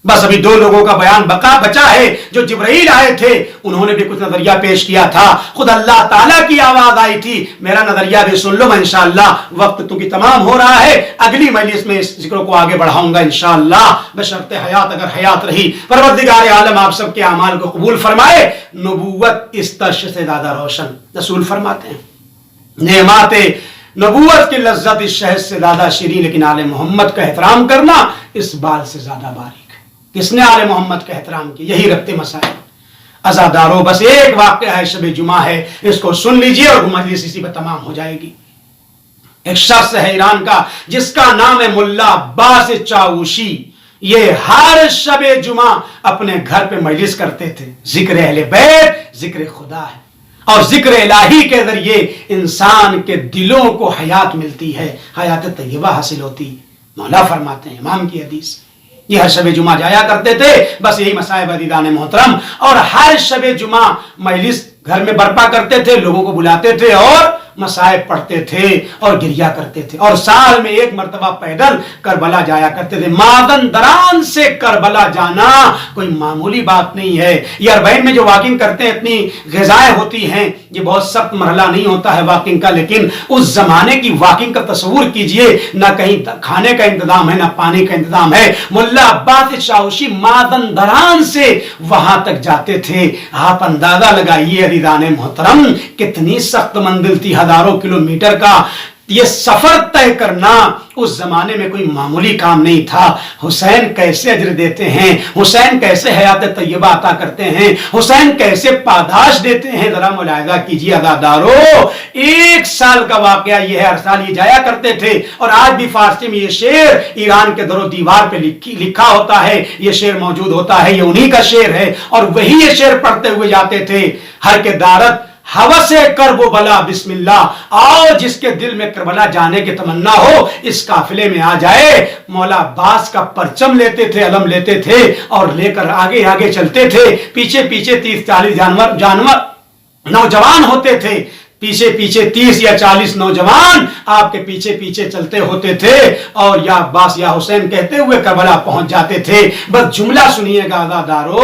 بس ابھی دو لوگوں کا بیان بچا ہے جو جبرائیل آئے تھے، انہوں نے بھی کچھ نظریہ پیش کیا تھا. خود اللہ تعالیٰ کی آواز آئی تھی، میرا نظریہ بھی سن لو. میں انشاءاللہ وقت تو کی تمام ہو رہا ہے، اگلی مجلس میں اس ذکر کو آگے بڑھاؤں گا انشاءاللہ بشرط حیات، اگر حیات رہی. پروردگار عالم آپ سب کے اعمال کو قبول فرمائے. نبوت اس تش سے زیادہ روشن، رسول فرماتے ہیں نعمات نبوت کی لذت اس شہد سے زیادہ شیریں، لیکن آل محمد کا احترام کرنا اس بال سے زیادہ باریک. کس نے آل محمد کا احترام کیا؟ یہی ربط مسائل. عزاداروں بس ایک واقعہ ہے، شب جمعہ ہے، اس کو سن لیجئے اور مجلس اسی پہ تمام ہو جائے گی. ایک شخص ہے ایران کا جس کا نام ہے ملا عباس چاوشی. یہ ہر شب جمعہ اپنے گھر پہ مجلس کرتے تھے. ذکر اہل بیت ذکر خدا ہے، اور ذکر الہی کے ذریعے انسان کے دلوں کو حیات ملتی ہے، حیات طیبہ حاصل ہوتی. مولا فرماتے ہیں، امام کی حدیث، یہ ہر شب جمعہ جایا کرتے تھے. بس یہی مصائب عزیزان محترم. اور ہر شب جمعہ مجلس گھر میں برپا کرتے تھے، لوگوں کو بلاتے تھے اور مصائب پڑھتے تھے اور گریا کرتے تھے. اور سال میں ایک مرتبہ پیدل کربلا جایا کرتے تھے. مازن دران سے کربلا جانا کوئی معمولی بات نہیں ہے. یہ اربعین میں جو واکنگ کرتے ہیں، اتنی غذائیں ہوتی ہیں، یہ بہت سخت مرحلہ نہیں ہوتا ہے واکنگ کا. لیکن اس زمانے کی واکنگ کا تصور کیجئے، نہ کہیں کھانے کا انتظام ہے، نہ پانی کا انتظام ہے. ملا عباس چاوشی مازن دران سے وہاں تک جاتے تھے. آپ اندازہ لگائیے عزیزان محترم، کتنی سخت منزل تھی. ہزاروں کلومیٹر کا یہ سفر طے کرنا اس زمانے میں کوئی معمولی کام نہیں تھا. حسین کیسے اجر دیتے ہیں، حسین کیسے حیات طیبہ عطا کرتے ہیں، حسین کیسے پاداش دیتے ہیں، ذرا ملاحظہ کیجیے عزادارو. ایک سال کا واقعہ یہ ہے، ہر سال یہ جایا کرتے تھے. اور آج بھی فارسی میں یہ شعر ایران کے در و دیوار پہ لکھا ہوتا ہے، یہ شعر موجود ہوتا ہے، یہ انہی کا شعر ہے. اور وہی یہ شعر پڑھتے ہوئے جاتے تھے. ہر کے دارت ہوس کرب و بلا بسم اللہ، آؤ جس کے دل میں کربلا جانے کی تمنا ہو اس قافلے میں آ جائے. مولا عباس کا پرچم لیتے تھے، علم لیتے تھے اور لے کر آگے آگے چلتے تھے. پیچھے پیچھے 30-40 جانور نوجوان ہوتے تھے. پیچھے پیچھے 30 یا 40 نوجوان آپ کے پیچھے پیچھے چلتے ہوتے تھے اور یا عباس یا حسین کہتے ہوئے کربلا پہنچ جاتے تھے. بس جملہ سنیے گا عزادارو.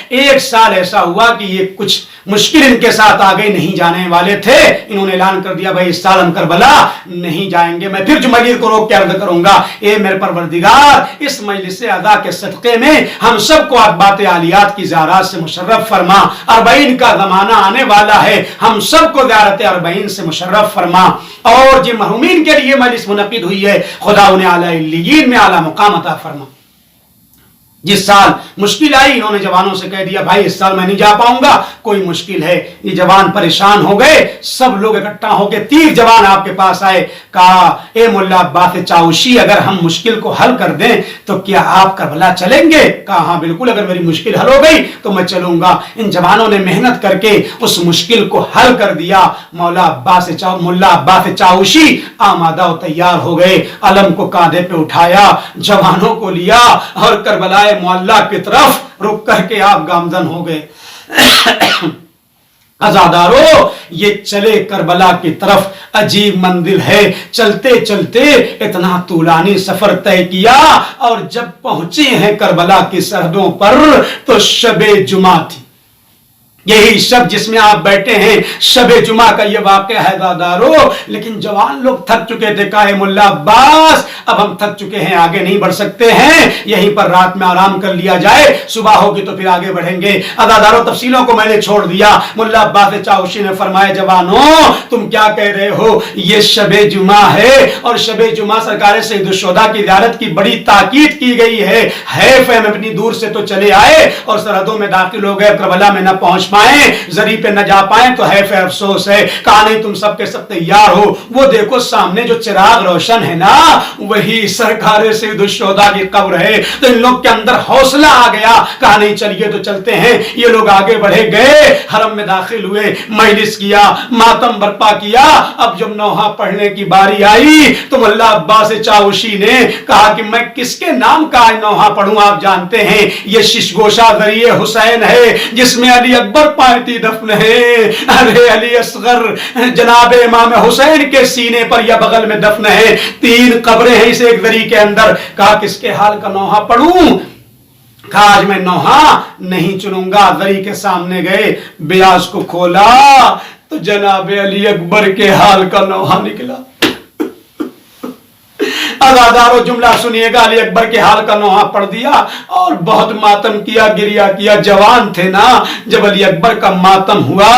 ایک سال ایسا ہوا کہ یہ کچھ مشکل ان کے ساتھ آگے نہیں جانے والے تھے. انہوں نے اعلان کر دیا بھائی اس سال ہم کربلا نہیں جائیں گے. میں پھر جو مجلس کو روک کے عرض کروں گا، اے میرے پروردگار، اس مجلس ادا کے صدقے میں ہم سب کو اقبات عالیات کی زیارات سے مشرف فرما. اربعین کا زمانہ آنے والا ہے، ہم سب کو زیارت اربعین سے مشرف فرما. اور جن محرومین کے لیے مجلس منعقد ہوئی ہے، خدا انہیں اعلی علیین میں اعلی مقام عطا فرما. جس سال مشکل آئی انہوں نے جوانوں سے کہہ دیا بھائی اس سال میں نہیں جا پاؤں گا، کوئی مشکل ہے. یہ جوان پریشان ہو گئے. سب لوگ اکٹھا ہو کے 30 جوان آپ کے پاس آئے. کہا اے ملا عباس چاوشی، اگر ہم مشکل کو حل کر دیں تو کیا آپ کربلا چلیں گے؟ کہا ہاں بالکل، اگر میری مشکل حل ہو گئی تو میں چلوں گا. ان جوانوں نے محنت کر کے اس مشکل کو حل کر دیا. ملا عباس چاوشی آمادہ و تیار ہو گئے. علم کو کاندھے پہ اٹھایا، جوانوں کو لیا اور کربلا معلّہ کی طرف رک کر کے آپ گامزن ہو گئے. عزادارو یہ چلے کربلا کی طرف، عجیب منزل ہے. چلتے چلتے اتنا طولانی سفر طے کیا اور جب پہنچے ہیں کربلا کی سرحدوں پر تو شب جمعہ تھی. یہی شب جس میں آپ بیٹھے ہیں شب جمعہ کا یہ واقعہ ہے دادارو. لیکن جوان لوگ تھک چکے تھے. کہا ملا عباس اب ہم تھک چکے ہیں, آگے نہیں بڑھ سکتے ہیں, یہیں پر رات میں آرام کر لیا جائے, صبح ہوگی تو پھر آگے بڑھیں گے. دادارو تفصیلوں کو میں نے چھوڑ دیا. ملا عباس چاوشی نے فرمایا جوانوں تم کیا کہہ رہے ہو, یہ شب جمعہ ہے اور شب جمعہ سرکار سید الشہداء کی زیارت کی بڑی تاکید کی گئی ہے. حیف ہے ہم اتنی دور سے تو چلے آئے اور سرحدوں میں داخل ہو گئے, کربلا میں نہ پہنچ پائیں, زری پہ نہ جا پائیں تو حیف ہے, افسوس ہے. کہا نہیں تم سب کے سب تیار ہو, وہ دیکھو سامنے جو چراغ روشن ہے نا وہی سرکار سید الشہداء کی قبر ہے. تو ان لوگ کے اندر حوصلہ آ گیا. کہا نہیں چلیے تو چلتے ہیں. یہ لوگ آگے بڑھے گئے, حرم میں داخل ہوئے, مجلس کیا, ماتم برپا کیا. اب جب نوحہ پڑھنے کی باری آئی تو ملا عباس چاوشی نے کہا کہ میں کس کے نام کا نوحہ پڑھوں. آپ جانتے ہیں یہ ششگوشہ ذریعہ حسین ہے جس میں علی اکبر پائتی دفن ہے. ارے علی اصغر جناب امام حسین کے سینے پر یا بغل میں دفن ہے. 3 قبریں ہیں اس ایک ذریعے کے اندر. کہا کس کے حال کا نوحہ پڑھوں. کہا آج میں نوحہ نہیں چنوں گا. ذریعے کے سامنے گئے, بیاض کو کھولا تو جناب علی اکبر کے حال کا نوحہ نکلا. ادادارو جملہ سنیے گا, علی اکبر کے حال کا نوحہ پڑھ دیا اور بہت ماتم کیا, گریا کیا. جوان تھے نا, جب علی اکبر کا ماتم ہوا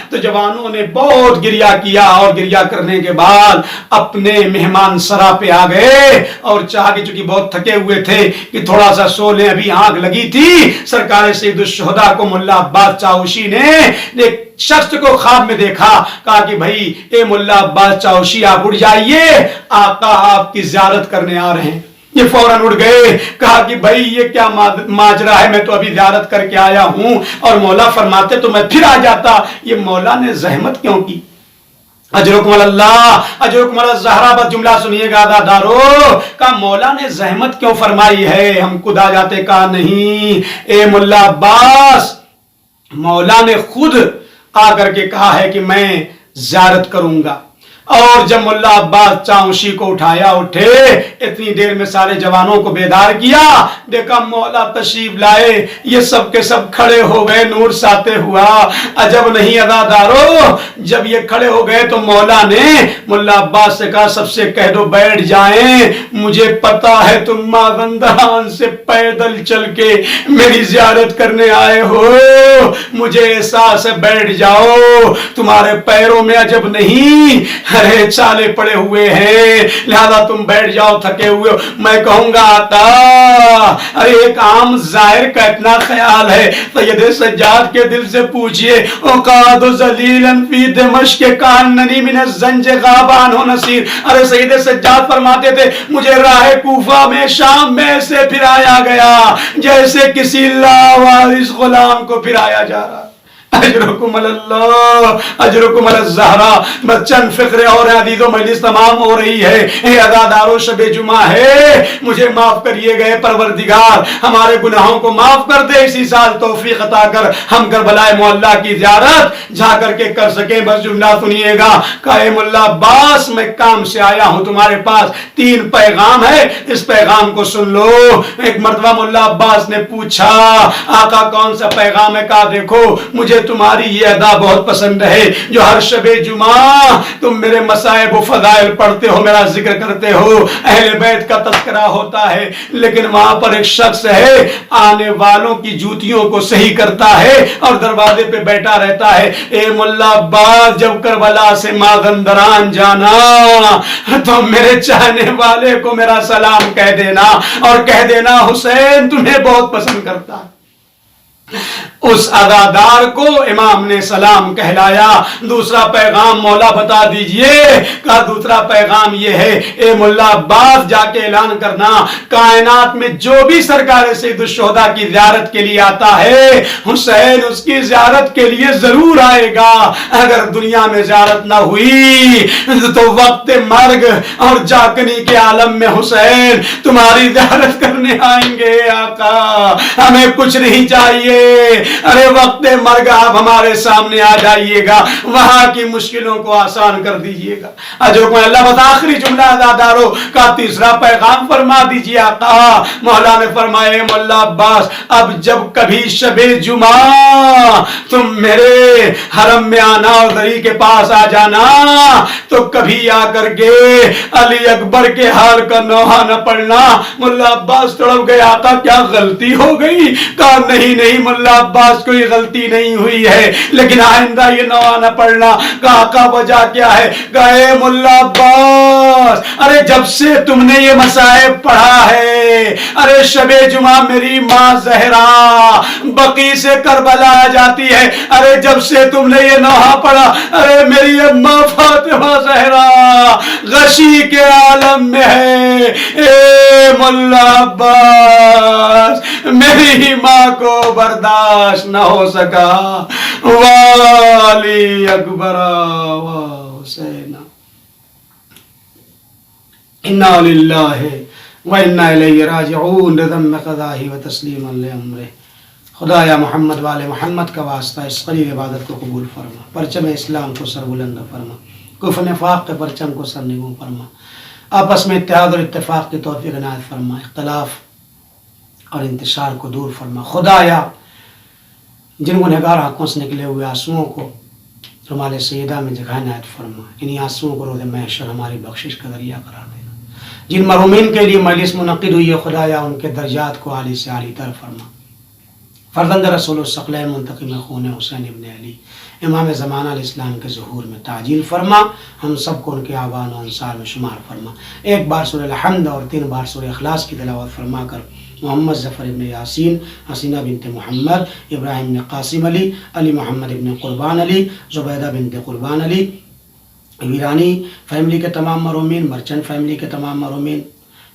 تو جوانوں نے بہت گریا کیا اور گریا کرنے کے بعد اپنے مہمان سرا پہ آ گئے اور چاہ کے چونکہ بہت تھکے ہوئے تھے کہ تھوڑا سا سو لیں, ابھی آنکھ لگی تھی. سرکار سید الشہداء کو ملا عباس چاوشی نے ایک شخص کو خواب میں دیکھا. کہا کہ بھائی اے ملا عباس چاوشی آپ اٹھ جائیے, آقا آپ کی زیارت کرنے آ رہے ہیں. یہ فوراً اٹھ گئے. کہا کہ بھائی یہ کیا ماجرا ہے, میں تو ابھی زیارت کر کے آیا ہوں اور مولا فرماتے تو میں پھر آ جاتا. یہ مولا نے زحمت کیوں کی. اجرکم اللہ اجرکم اللہ زہرا. بس جملہ سنیے گا دادارو. کہا مولا نے زحمت کیوں فرمائی ہے, ہم خود آ جاتے. کہا نہیں اے ملا عباس, مولا نے خود آ کر کے کہا ہے کہ میں زیارت کروں گا. اور جب ملا عباس چاوشی کو اٹھایا, اٹھے, اتنی دیر میں سارے جوانوں کو بیدار کیا. دیکھا مولا تشریف لائے, یہ سب کے سب کھڑے ہو گئے, نور ساتے ہوا. عجب نہیں ادادارو, جب یہ کھڑے ہو گئے تو مولا نے ملا عباس سے کہا سب سے کہہ دو بیٹھ جائیں, مجھے پتا ہے تم مازندران سے پیدل چل کے میری زیارت کرنے آئے ہو, مجھے احساس ہے, بیٹھ جاؤ. تمہارے پیروں میں عجب نہیں ارے چالے پڑے ہوئے ہیں, لہذا تم بیٹھ جاؤ, تھکے ہوئے ہو. میں کہوں گا آقا, ارے ایک عام ظاہر کا اتنا خیال ہے, سید سجاد کے دل سے پوچھئے. اقعد ذلیلا فی دمشق کاننی من الزنج غابان و نصیر. ارے سید سجاد فرماتے تھے مجھے راہ کوفہ میں شام میں سے پھرایا گیا جیسے کسی لاوارث غلام کو پھرایا جا رہا. اجرکم اللہ اجرکم الزہرا. بس چند فقرے اور ہیں عزیزو, مجلس تمام ہو رہی ہے. اے عزادارو شب جمعہ ہے, مجھے معاف کریے گئے پروردگار, ہمارے گناہوں کو معاف کر دے, اسی سال توفیق عطا کر ہم کربلا معلیٰ کی زیارت جا کر کے کر سکیں. بس جملہ سنیے گا. کہے ملا عباس میں کام سے آیا ہوں, تمہارے پاس 3 پیغام ہے, اس پیغام کو سن لو. ایک مرتبہ ملا عباس نے پوچھا آقا کون سا پیغام ہے. کہا دیکھو مجھے تمہاری یہ ادا بہت پسند ہے جو ہر شب جمعہ تم میرے مصائب و فضائل پڑھتے ہو, میرا ذکر کرتے ہو, اہل بیت کا تذکرہ ہوتا ہے, لیکن وہاں پر ایک شخص ہے آنے والوں کی جوتیوں کو صحیح کرتا ہے اور دروازے پہ بیٹھا رہتا ہے. اے ملا عباس جب کربلا سے مازندران جانا تو میرے چاہنے والے کو میرا سلام کہہ دینا اور کہہ دینا حسین تمہیں بہت پسند کرتا ہے. اس ادادار کو امام نے سلام کہلایا. دوسرا پیغام مولا بتا دیجئے. کہا دوسرا پیغام یہ ہے اے ملا عباس جا کے اعلان کرنا کائنات میں جو بھی سرکار سید الشہداء کی زیارت کے لیے آتا ہے حسین اس کی زیارت کے لیے ضرور آئے گا. اگر دنیا میں زیارت نہ ہوئی تو وقت مرگ اور جاگنی کے عالم میں حسین تمہاری زیارت کرنے آئیں گے. آقا ہمیں کچھ نہیں چاہیے, ارے وقت مرگ آپ ہمارے سامنے آ جائیے گا، وہاں کی مشکلوں کو آسان کر دیجیے گا۔ جو کوئی اللہ بتا آخری جملہ اداداروں کا تیسرا پیغام فرما دیجیے آقا۔ مولا نے فرمائے مولا عباس اب جب کبھی شب جمعہ تم میرے حرم میں آنا اور دری کے پاس آ جانا تو کبھی آ کر کے علی اکبر کے حال کا نوحہ نہ پڑھنا۔ مولا عباس تڑپ گئے، آقا کیا غلطی ہو گئی؟ کہا نہیں نہیں مولا عباس کوئی غلطی نہیں ہوئی ہے، لیکن آئندہ یہ نوحہ نہ پڑھنا۔ کہا آقا وجہ کیا ہے؟ کہا اے مولا عباس ارے جب سے تم نے یہ مصائب پڑھا ہے، ارے شب جمعہ میری ماں زہرا بقی سے کربلا آ جاتی ہے، ارے جب سے تم نے یہ نوحہ پڑھا، ارے میری اماں فاطمہ زہرا غشی کے عالم میں ہے۔ اے مولا عباس میری ماں کو برداشت نہ ہو سکا، والی اکبر و حسین انا للہ و انا الیہ راجعون رضم قضاہ و تسلیما لامرہ۔ خدایا محمد والے محمد کا واسطہ اس قلیل عبادت کو قبول فرما، پرچم اسلام کو سر بلند فرما، کفر نفاق کے پرچم کو سر نگوں فرما، آپس میں اتحاد اور اتفاق کی توفیق عنایت فرما، اختلاف اور انتشار کو دور فرما۔ خدایا جن گنہگار آنکھوں سے نکلے ہوئے آنسوؤں کو رمال سیدہ میں جگہ عنایت فرما، انہی آنسوؤں کو روز محشر ہماری بخشش کا ذریعہ قرار دینا۔ جن مرحومین کے لیے مجلس منعقد ہوئی ہے خدایا ان کے درجات کو عالی سے عالی تر فرما۔ فرزند رسول الثقلین منتقم خون حسین ابن علی امام زمانہ الاسلام کے ظہور میں تعجیل فرما، ہم سب کو ان کے آبان و انصار میں شمار فرما۔ ایک بار سورہ الحمد اور 3 بار سورہ اخلاص کی تلاوت فرما کر محمد ظفر ابن یاسین، حسینہ بنت محمد، ابراہیم بن قاسم علی، علی محمد ابن قربان علی، زبیدہ بنت قربان علی، ویرانی فیملی کے تمام مرحومین، مرچنٹ فیملی کے تمام مرحومین،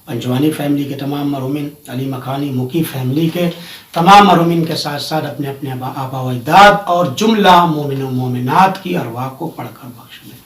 پنجوانی فیملی کے تمام مرحومین، علی مکانی مکی فیملی کے تمام مرحومین کے ساتھ ساتھ اپنے اپنے آبا و اجداد اور جملہ مومن و مومنات کی ارواح کو پڑھ کر بخش لیں۔